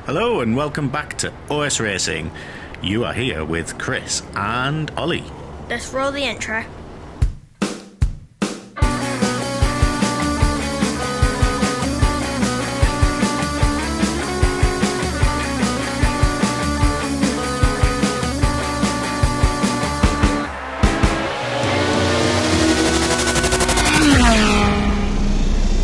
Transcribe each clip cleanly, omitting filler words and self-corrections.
Hello and welcome back to OS Racing. You are here with Chris and Ollie. Let's roll the intro.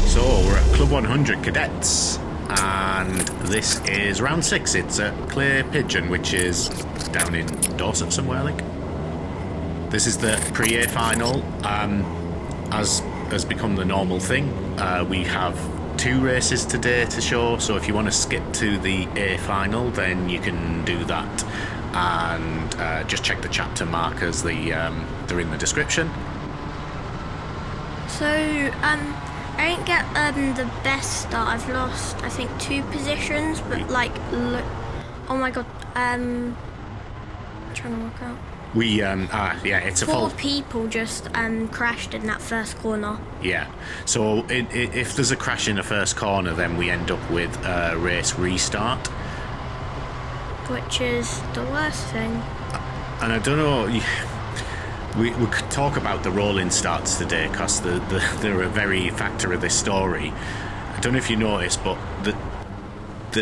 So we're at Club 100 Cadets. And this is round 6. It's at Pigeon, which is down in Dorset somewhere, I think. This is the pre-A final. As has become the normal thing, we have 2 races today to show, so if you want to skip to the A final, then you can do that. And just check the chapter markers, they're in the description. So, I didn't get the best start. I've lost, I think, 2 positions, but oh my god, I'm trying to work out. It's a 4 people just crashed in that first corner. Yeah, so if there's a crash in the first corner, then we end up with a race restart, Which is the worst thing. and I don't know. We could talk about the rolling starts today because they're a very factor of this story. I don't know if you noticed, but the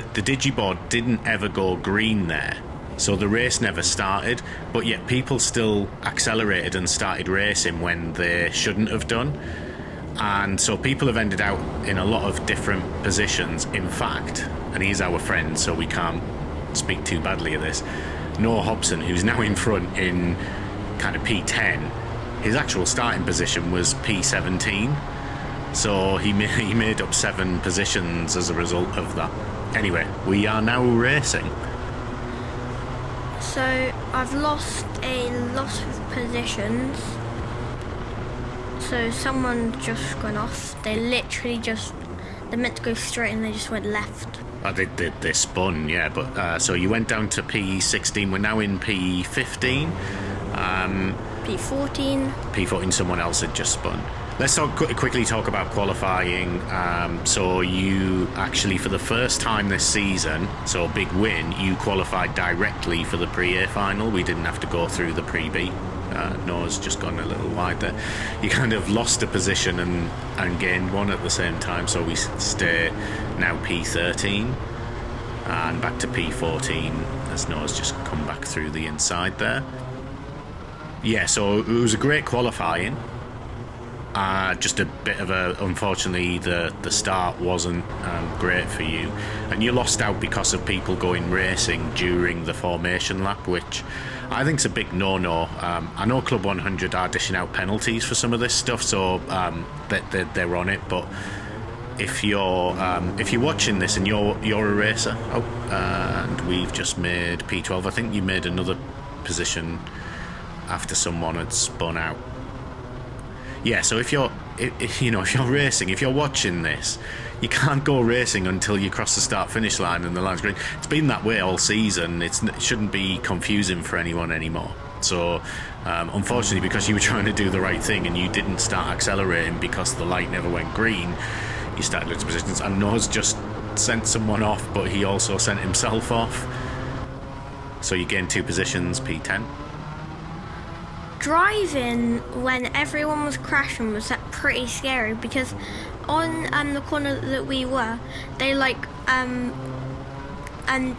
digiboard didn't ever go green there, so the race never started, but yet people still accelerated and started racing when they shouldn't have done, and so people have ended out in a lot of different positions. In fact, and he's our friend, so we can't speak too badly of this, Noah Hobson, who's now in front in kind of P10, his actual starting position was P17, so he made up 7 positions as a result of that. Anyway, we are now racing. So, I've lost a lot of positions. So, someone just gone off. They literally they meant to go straight and they just went left. They spun, yeah, but so you went down to P16, we're now in P15. P14. P14, someone else had just spun. Let's quickly talk about qualifying. So you actually, for the first time this season, so big win, you qualified directly for the pre-A final. We didn't have to go through the pre-B. Noah's just gone a little wide there. You kind of lost a position and gained one at the same time, so we stay now P13 and back to P14 as Noah's just come back through the inside there. Yeah, so it was a great qualifying. Just a bit of unfortunately the start wasn't great for you, and you lost out because of people going racing during the formation lap, which I think is a big no-no. I know Club 100 are dishing out penalties for some of this stuff, so they're on it. But if you're watching this and you're a racer, and we've just made P12. I think you made another position after someone had spun out. Yeah, so if you're racing, if you're watching this, you can't go racing until you cross the start-finish line and the line's green. It's been that way all season. It shouldn't be confusing for anyone anymore. So, unfortunately, because you were trying to do the right thing and you didn't start accelerating because the light never went green, you started losing positions. And Noah's just sent someone off, but he also sent himself off. So you gained 2 positions, P10. Driving when everyone was crashing was pretty scary, because on the corner that we were, they and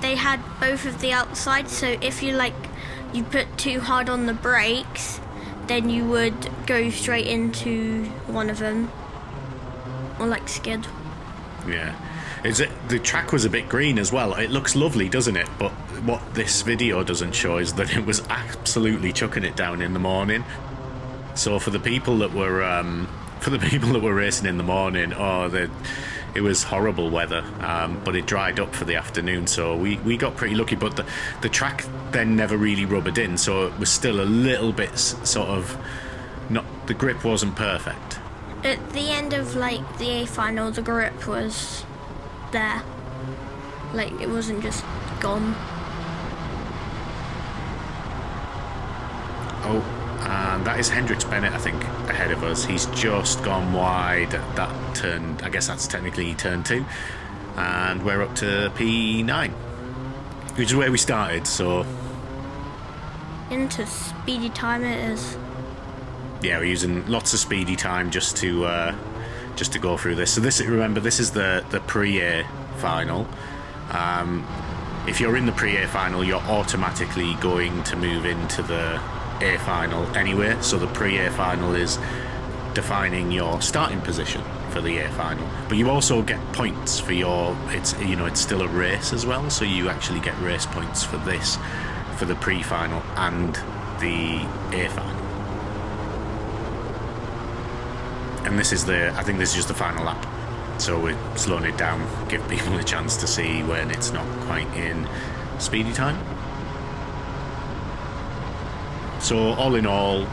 they had both of the outsides, so if you put too hard on the brakes, then you would go straight into one of them, or skid. Yeah. The track was a bit green as well. It looks lovely, doesn't it? But what this video doesn't show is that it was absolutely chucking it down in the morning. So for the people that were racing in the morning, it was horrible weather. But it dried up for the afternoon, so we got pretty lucky. But the track then never really rubbered in, so it was still a little bit sort of the grip wasn't perfect. At the end of the A final, the grip was there. It wasn't just gone. Oh, and that is Hendrix Bennett, I think, ahead of us. He's just gone wide at that turn. I guess that's technically turn 2. And we're up to P9. which is where we started. So into speedy time it is. yeah, we're using lots of speedy time just to go through this. So remember, this is the pre-A final. If you're in the pre-A final, you're automatically going to move into the A final anyway. So the pre-A final is defining your starting position for the A final, but you also get points for your. It's still a race as well, so you actually get race points for this, for the pre-final and the A final. And this is I think this is just the final lap. So we're slowing it down, give people a chance to see when it's not quite in speedy time. So all in all,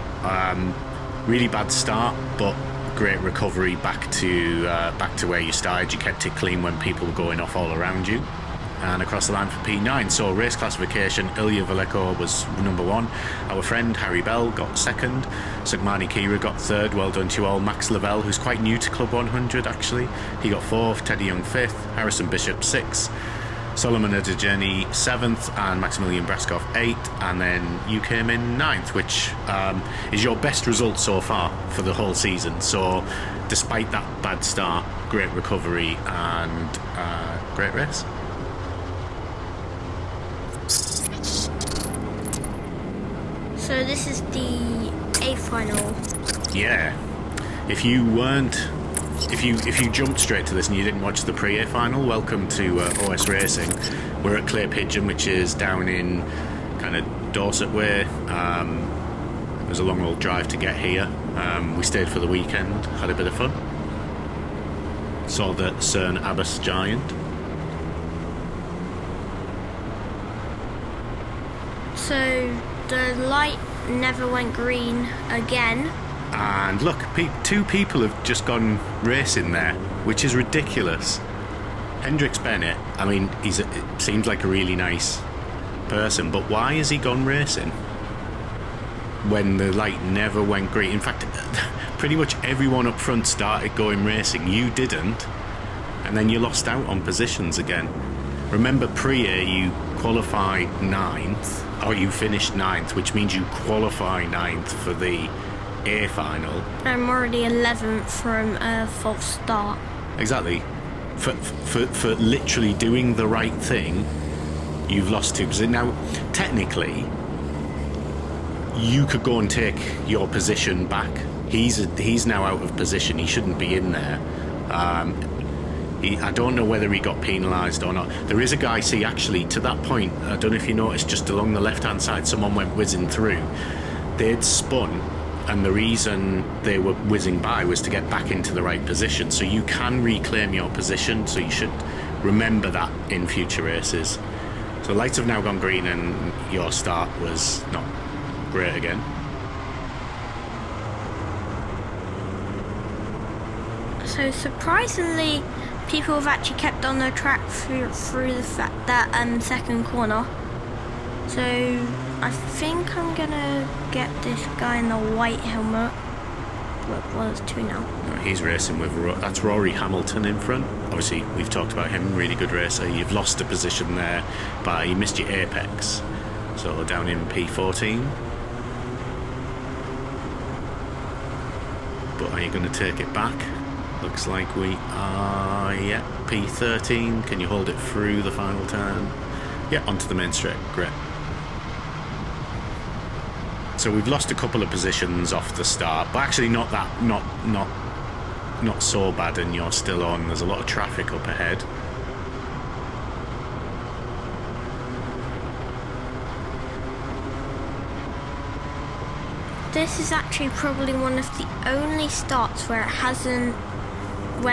really bad start, but great recovery back to where you started. You kept it clean when people were going off all around you. And across the line for P9. So race classification, Ilya Valeko was number 1. Our friend Harry Bell got 2nd. Sugmani Kira got 3rd. Well done to you all. Max Lavelle, who's quite new to Club 100 actually, he got 4th. Teddy Young 5th. Harrison Bishop 6th. Solomon Adejani 7th. And Maximilian Braskov 8th. And then you came in 9th, which is your best result so far for the whole season. So despite that bad start, great recovery and great race. So this is the A final. Yeah. If you jumped straight to this and you didn't watch the pre-A final, welcome to OS Racing. We're at Pigeon, which is down in kind of Dorset way. It was a long old drive to get here. We stayed for the weekend, had a bit of fun. Saw the Cern Abbas Giant. So the light never went green again. And look, 2 people have just gone racing there, which is ridiculous. Hendrix Bennett, I mean, it seems like a really nice person, but why has he gone racing when the light never went green? In fact, pretty much everyone up front started going racing. You didn't, and then you lost out on positions again. Remember, pre-A you qualified 9th, or you finished 9th, which means you qualify 9th for the A final. I'm already 11th from a false start. Exactly. For literally doing the right thing, you've lost 2 positions. Now, technically, you could go and take your position back. He's now out of position. He shouldn't be in there. I don't know whether he got penalised or not. There is a guy, see, actually, to that point, I don't know if you noticed, just along the left-hand side, someone went whizzing through. They'd spun, and the reason they were whizzing by was to get back into the right position. So you can reclaim your position, so you should remember that in future races. So lights have now gone green, and your start was not great again. So surprisingly, people have actually kept on the track through the fact that second corner. So I think I'm gonna get this guy in the white helmet. Well, it's 2 now. He's racing with that's Rory Hamilton in front. Obviously, we've talked about him. Really good racer. You've lost a position there, but you missed your apex. So down in P14. But are you going to take it back? Looks like we are, yeah, P13. Can you hold it through the final turn? Yeah, onto the main straight. Great. So we've lost a couple of positions off the start, but actually not so bad, and you're still on. There's a lot of traffic up ahead. This is actually probably one of the only starts where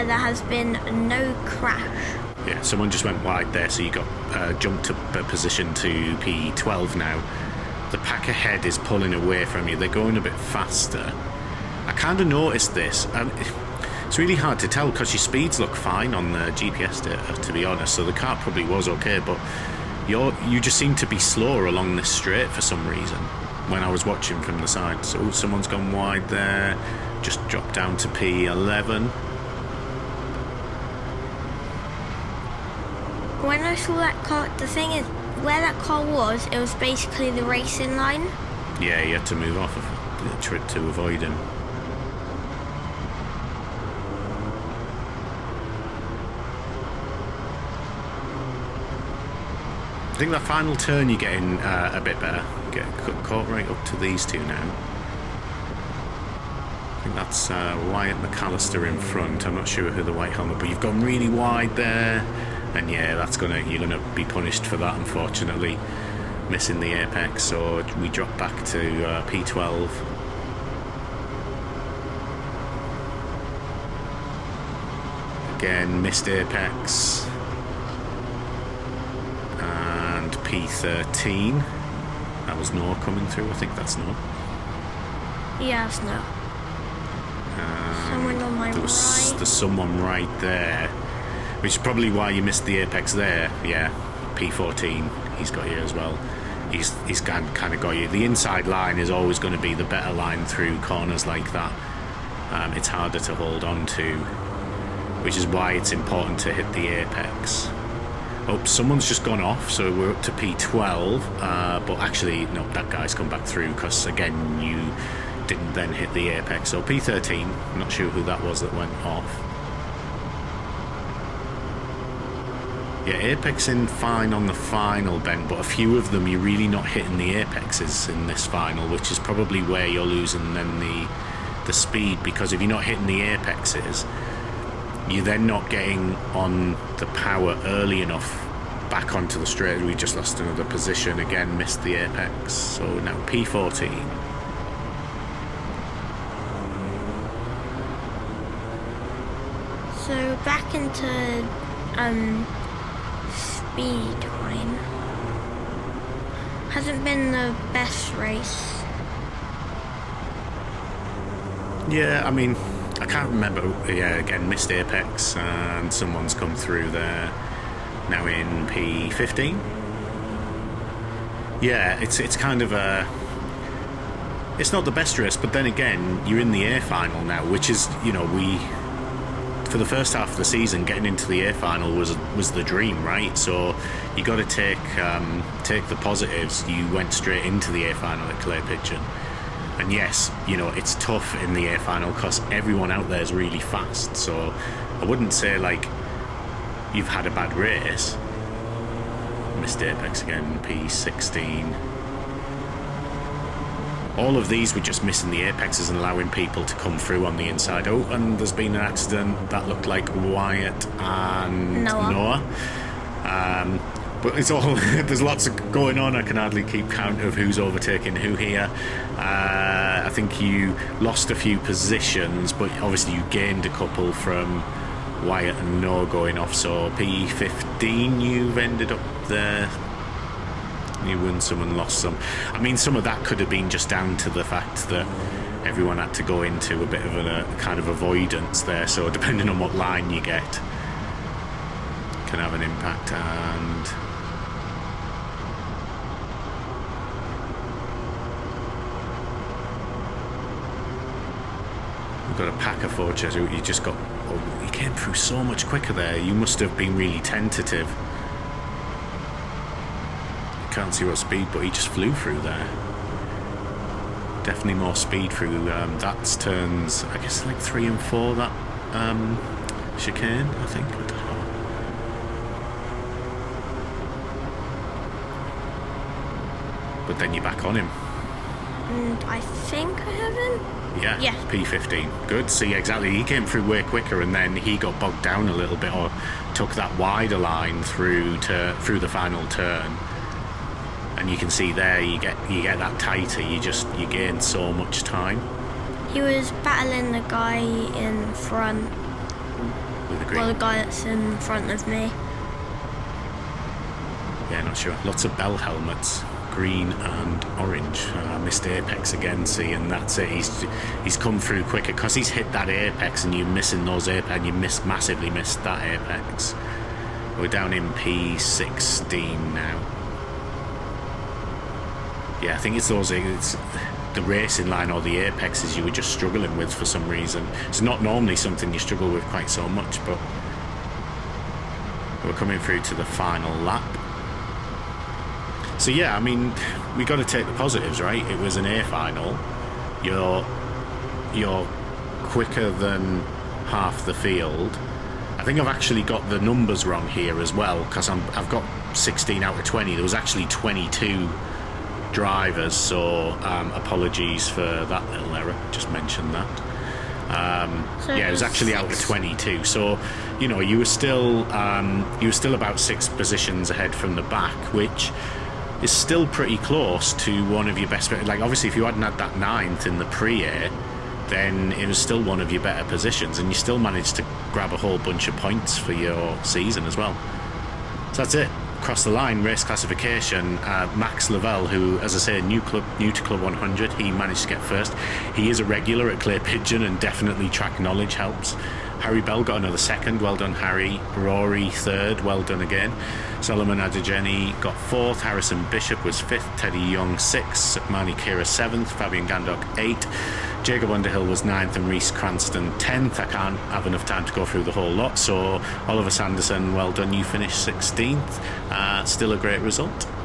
there has been no crash. Yeah, someone just went wide there, so you got jumped up a position to P12 now. The pack ahead is pulling away from you. They're going a bit faster. I kind of noticed this. It's really hard to tell because your speeds look fine on the GPS data, to be honest. So the car probably was okay, but you just seem to be slower along this straight for some reason when I was watching from the side. So someone's gone wide there. Just dropped down to P11. when I saw that car, the thing is, where that car was, it was basically the racing line. Yeah, you had to move off of it to avoid him. I think that final turn you're getting a bit better. Get caught right up to these two now. I think that's Wyatt McAllister in front. I'm not sure who the white helmet, but you've gone really wide there. And yeah, you're gonna be punished for that, unfortunately. Missing the apex, so we drop back to P12. Again, missed apex. And P13. That was Noah coming through. I think that's Noah. Yeah, it's no. Someone on my right. There's someone right there, which is probably why you missed the apex there. Yeah, P14. He's got you as well. He's kind of got you. The inside line is always going to be the better line through corners like that. It's harder to hold on to, which is why it's important to hit the apex. Oh, someone's just gone off, so we're up to P12, but actually, no, that guy's come back through, because, again, you didn't then hit the apex. So P13, I'm not sure who that was that went off. Yeah, apexing fine on the final bend, but a few of them you're really not hitting the apexes in this final, which is probably where you're losing then the speed, because if you're not hitting the apexes, you're then not getting on the power early enough back onto the straight. We just lost another position again, missed the apex. So now P14. So back into speed line. Hasn't been the best race. Yeah, I mean, I can't remember. Yeah, again, missed apex, and someone's come through there. Now in P15. Yeah, it's kind of a. It's not the best race, but then again, you're in the A final now, which is, you know, for the first half of the season, getting into the A final was the dream, right? So you got to take the positives. You went straight into the A final at Pigeon. And yes, you know, it's tough in the A final because everyone out there is really fast. So I wouldn't say like you've had a bad race. Missed apex again, P16. All of these were just missing the apexes and allowing people to come through on the inside. Oh, and there's been an accident. That looked like Wyatt and Noah. But it's all there's lots going on. I can hardly keep count of who's overtaking who here. I think you lost a few positions, but obviously you gained a couple from Wyatt and Noah going off. So P15, you've ended up there. You won some and lost some. I mean, some of that could have been just down to the fact that everyone had to go into a bit of a kind of avoidance there. So depending on what line you get, can have an impact. And we've got a pack of Forchers who you just got. Oh, you came through so much quicker there. You must have been really tentative. Can't see what speed, but he just flew through there. Definitely more speed through. That's turns, I guess, like 3 and 4. That chicane, I think. I don't know. But then you're back on him. And I think I haven't. Yeah. P15. Good. See, exactly. He came through way quicker, and then he got bogged down a little bit, or took that wider line through the final turn. And you can see there, you get that tighter. You gain so much time. He was battling the guy in front. With the green. Well, the guy that's in front of me. Yeah, not sure. Lots of bell helmets, green and orange. Missed apex again. See, and that's it. He's come through quicker because he's hit that apex, and you're missing those apex, and you massively missed that apex. We're down in P16 now. Yeah, I think it's the racing line or the apexes you were just struggling with for some reason. It's not normally something you struggle with quite so much, but We're coming through to the final lap. So yeah, I mean, we got to take the positives, right? It was an A final. You're quicker than half the field. I think I've actually got the numbers wrong here as well, because I've got 16 out of 20. There was actually 22 drivers, so apologies for that little error. Just mentioned that. So yeah, it was actually out of 22. So, you know, you were still about 6 positions ahead from the back, which is still pretty close to one of your best. Like, obviously, if you hadn't had that 9th in the pre-air, then it was still one of your better positions, and you still managed to grab a whole bunch of points for your season as well. So that's it. Across the line, race classification. Max Lavelle, who, as I say, new to Club 100, he managed to get first. He is a regular at Clay Pigeon, and definitely track knowledge helps. Harry Bell got another 2nd, well done Harry. Rory 3rd, well done again. Solomon Adegeni got 4th. Harrison Bishop was 5th. Teddy Young 6th. Marnie Kira 7th. Fabian Gandock 8th. Jacob Underhill was 9th and Reese Cranston 10th. I can't have enough time to go through the whole lot, so Oliver Sanderson, well done, you finished 16th. Still a great result.